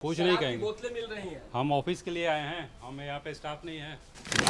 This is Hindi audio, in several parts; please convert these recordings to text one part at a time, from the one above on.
कुछ नहीं कहेंगे। बोतलें मिल रही हैं। हम ऑफिस के लिए आए हैं, हम यहाँ पे स्टाफ नहीं है।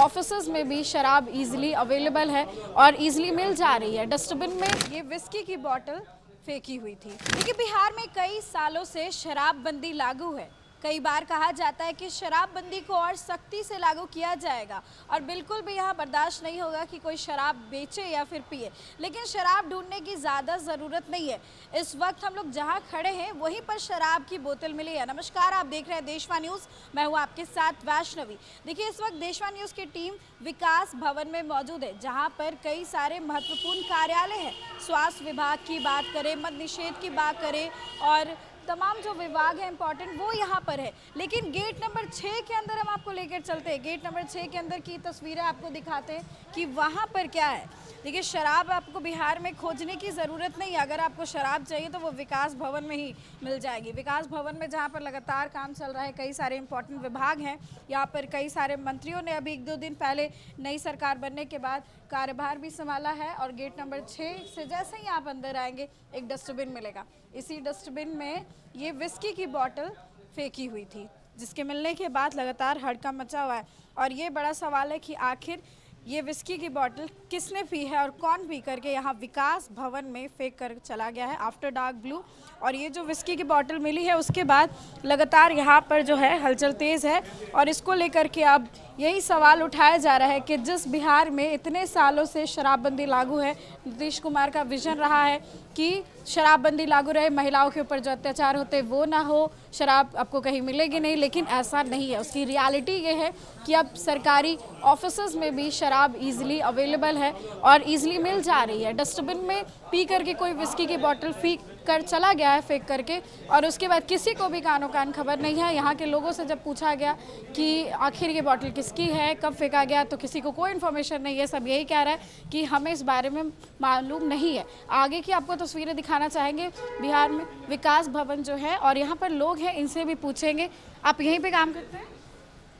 ऑफिसेज में भी शराब इजीली अवेलेबल है और इजीली मिल जा रही है। डस्टबिन में ये विस्की की बोतल फेंकी हुई थी। देखिए, बिहार में कई सालों से शराबबंदी लागू है। कई बार कहा जाता है कि शराबबंदी को और सख्ती से लागू किया जाएगा और बिल्कुल भी यहाँ बर्दाश्त नहीं होगा कि कोई शराब बेचे या फिर पिए। लेकिन शराब ढूंढने की ज़्यादा ज़रूरत नहीं है। इस वक्त हम लोग जहाँ खड़े हैं वहीं पर शराब की बोतल मिली है। नमस्कार, आप देख रहे हैं देशवा न्यूज़। मैं हूँ आपके साथ वैष्णवी। देखिए, इस वक्त देशवा न्यूज़ की टीम विकास भवन में मौजूद है, जहाँ पर कई सारे महत्वपूर्ण कार्यालय हैं। स्वास्थ्य विभाग की बात करें, मद्य निषेध की बात करें और तमाम जो विभाग है इंपॉर्टेंट वो यहाँ पर है। लेकिन गेट नंबर 6 के अंदर हम आपको लेकर चलते हैं। गेट नंबर 6 के अंदर की तस्वीरें आपको दिखाते हैं कि वहाँ पर क्या है। देखिए, शराब आपको बिहार में खोजने की ज़रूरत नहीं है। अगर आपको शराब चाहिए तो वो विकास भवन में ही मिल जाएगी। विकास भवन में जहाँ पर लगातार काम चल रहा है, कई सारे इंपॉर्टेंट विभाग हैं। यहाँ पर कई सारे मंत्रियों ने अभी 1-2 दिन पहले नई सरकार बनने के बाद कार्यभार भी संभाला है। और गेट नंबर 6 से जैसे ही आप अंदर आएंगे एक डस्टबिन मिलेगा। इसी डस्टबिन में ये विस्की की बोतल फेंकी हुई थी, जिसके मिलने के बाद लगातार हड़कंप मचा हुआ है। और ये बड़ा सवाल है कि आखिर ये विस्की की बोतल किसने पी है और कौन पी करके यहाँ विकास भवन में फेंक कर चला गया है आफ्टर डार्क ब्लू। और ये जो विस्की की बोतल मिली है उसके बाद लगातार यहाँ पर जो है हलचल तेज़ है। और इसको लेकर के अब यही सवाल उठाया जा रहा है कि जिस बिहार में इतने सालों से शराबबंदी लागू है, नीतीश कुमार का विजन रहा है कि शराबबंदी लागू रहे, महिलाओं के ऊपर जो अत्याचार होते वो ना हो, शराब आपको कहीं मिलेगी नहीं। लेकिन ऐसा नहीं है। उसकी रियलिटी ये है कि अब सरकारी ऑफिसेज में भी शराब इजीली अवेलेबल है और इजीली मिल जा रही है। डस्टबिन में पी करके कोई विस्की की बोतल फेंक कर चला गया है फेंक करके, और उसके बाद किसी को भी कानो कान खबर नहीं है। यहाँ के लोगों से जब पूछा गया कि आखिर ये बोतल किसकी है, कब फेंका गया, तो किसी को कोई इन्फॉर्मेशन नहीं है। सब यही कह रहा है कि हमें इस बारे में मालूम नहीं है। आगे की आपको तस्वीरें दिखाना चाहेंगे बिहार में विकास भवन जो है, और यहाँ पर लोग हैं, इनसे भी पूछेंगे। आप यहीं पे काम करते हैं?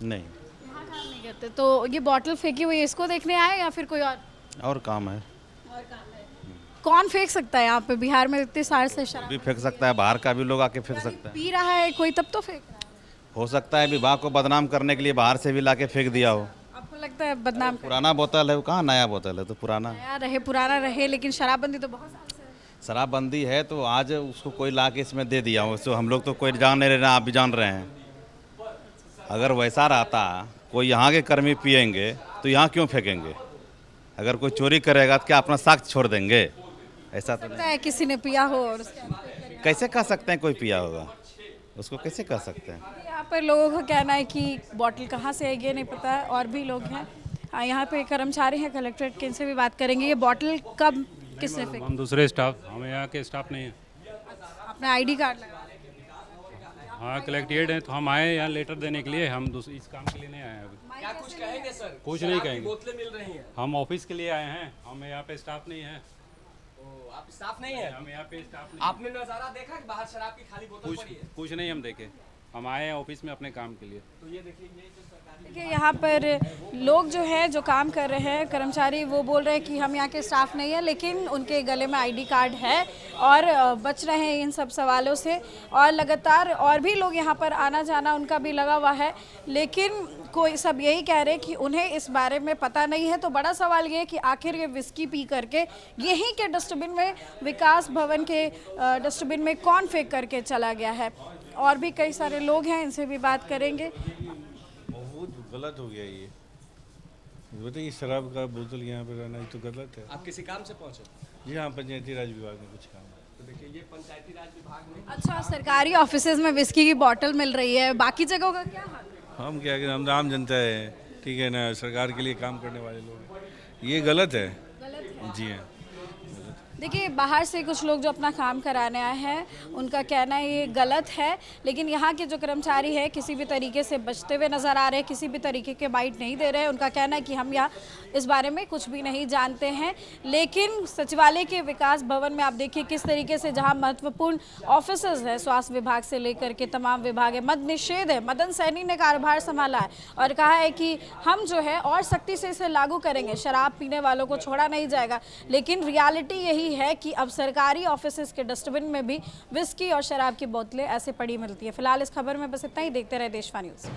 नहीं, यहाँ काम नहीं करते। तो ये बोतल फेंकी हुई है, इसको देखने आए या फिर कोई और काम है। और काम है? कौन फेंक सकता है यहाँ पे बिहार में इतने साल से शराब? भी फेंक सकता है, बाहर का भी लोग आके फेंक सकता है। पी रहा है कोई तब तो फेंक रहा है। हो सकता है विभाग को बदनाम करने के लिए बाहर से भी लाके फेंक दिया हो। आपको लगता है बदनाम पुराना बोतल है, वो कहाँ नया बोतल है, तो पुराना। नया रहे पुराना रहे, लेकिन शराबबंदी तो बहुत साल से है। शराबबंदी है तो आज उसको कोई लाके इसमें दे दिया हो, तो हम लोग तो कोई जान नहीं रहे ना, आप भी जान रहे हैं। अगर वैसा रहता, कोई यहाँ के कर्मी पियेंगे तो यहाँ क्यों फेंकेंगे? अगर कोई चोरी करेगा तो क्या अपना साक्ष्य छोड़ देंगे? ऐसा तो लगता है किसी ने पिया हो और उसके बाद फेंक दिया। कैसे कह सकते हैं कोई पिया होगा? उसको कैसे कह सकते हैं? यहाँ पर लोगों का कहना है कि बॉटल कहाँ से आई ये नहीं पता है। और भी लोग हैं, यहाँ पे कर्मचारी हैं कलेक्ट्रेट के, इनसे भी बात करेंगे। ये बॉटल कब किसने फेंकी? हम दूसरे स्टाफ, हम यहाँ के स्टाफ नहीं है। अपना ID कार्ड लगा। हाँ, कलेक्टेड है तो हम आए यहाँ लेटर देने के लिए। हम इस काम के लिए नहीं आए हैं अभी। क्या कुछ कहेंगे सर? कुछ नहीं कहेंगे। बोतलें मिल रही हैं। हम ऑफिस के लिए आए हैं, हम यहाँ पे स्टाफ नहीं है। ओ, आप स्टाफ नहीं है? हम यहाँ पे स्टाफ नहीं। आपने नजारा देखा कि बाहर शराब की खाली बोतल पड़ी है? कुछ नहीं हम देखे, हम आए हैं ऑफिस में अपने काम के लिए। तो ये देखिए, ये जो सरकारी देखिए, यहाँ पर लोग जो है जो काम कर रहे हैं कर्मचारी, वो बोल रहे हैं कि हम यहाँ के स्टाफ नहीं है, लेकिन उनके गले में ID कार्ड है और बच रहे हैं इन सब सवालों से। और लगातार और भी लोग यहाँ पर आना जाना उनका भी लगा हुआ है, लेकिन कोई सब यही कह रहे हैं कि उन्हें इस बारे में पता नहीं है। तो बड़ा सवाल ये है कि आखिर ये विस्की पी करके यहीं के डस्टबिन में, विकास भवन के डस्टबिन में कौन फेंक करके चला गया है। और भी कई सारे लोग हैं, इनसे भी बात करेंगे। बहुत गलत हो गया ये। बताइए, शराब का बोतल यहाँ पे रहना ये तो गलत है। आप किसी काम से पहुंचे? जी हाँ, पंचायती राज विभाग में कुछ काम है। तो देखिए, ये पंचायती राज विभाग में अच्छा, सरकारी ऑफिसेज में विस्की की बोतल मिल रही है, बाकी जगहों का क्या हाल है? हम क्या करें, हम आम जनता है, ठीक है ना, सरकार के लिए काम करने वाले लोग हैं। ये गलत है। जी हाँ। देखिए, बाहर से कुछ लोग जो अपना काम कराने आए हैं उनका कहना है ये गलत है, लेकिन यहाँ के जो कर्मचारी है किसी भी तरीके से बचते हुए नज़र आ रहे हैं, किसी भी तरीके के बाइट नहीं दे रहे हैं। उनका कहना है कि हम यहाँ इस बारे में कुछ भी नहीं जानते हैं। लेकिन सचिवालय के विकास भवन में आप देखिए किस तरीके से जहाँ महत्वपूर्ण ऑफिसर्स है, स्वास्थ्य विभाग से लेकर के तमाम विभाग है, मद्य निषेध है, मदन सैनी ने कार्यभार संभाला है और कहा है कि हम जो है और सख्ती से इसे लागू करेंगे, शराब पीने वालों को छोड़ा नहीं जाएगा। लेकिन रियलिटी यही ही है कि अब सरकारी ऑफिसेज के डस्टबिन में भी विस्की और शराब की बोतलें ऐसे पड़ी मिलती है। फिलहाल इस खबर में बस इतना ही। देखते रहे देशवा न्यूज़।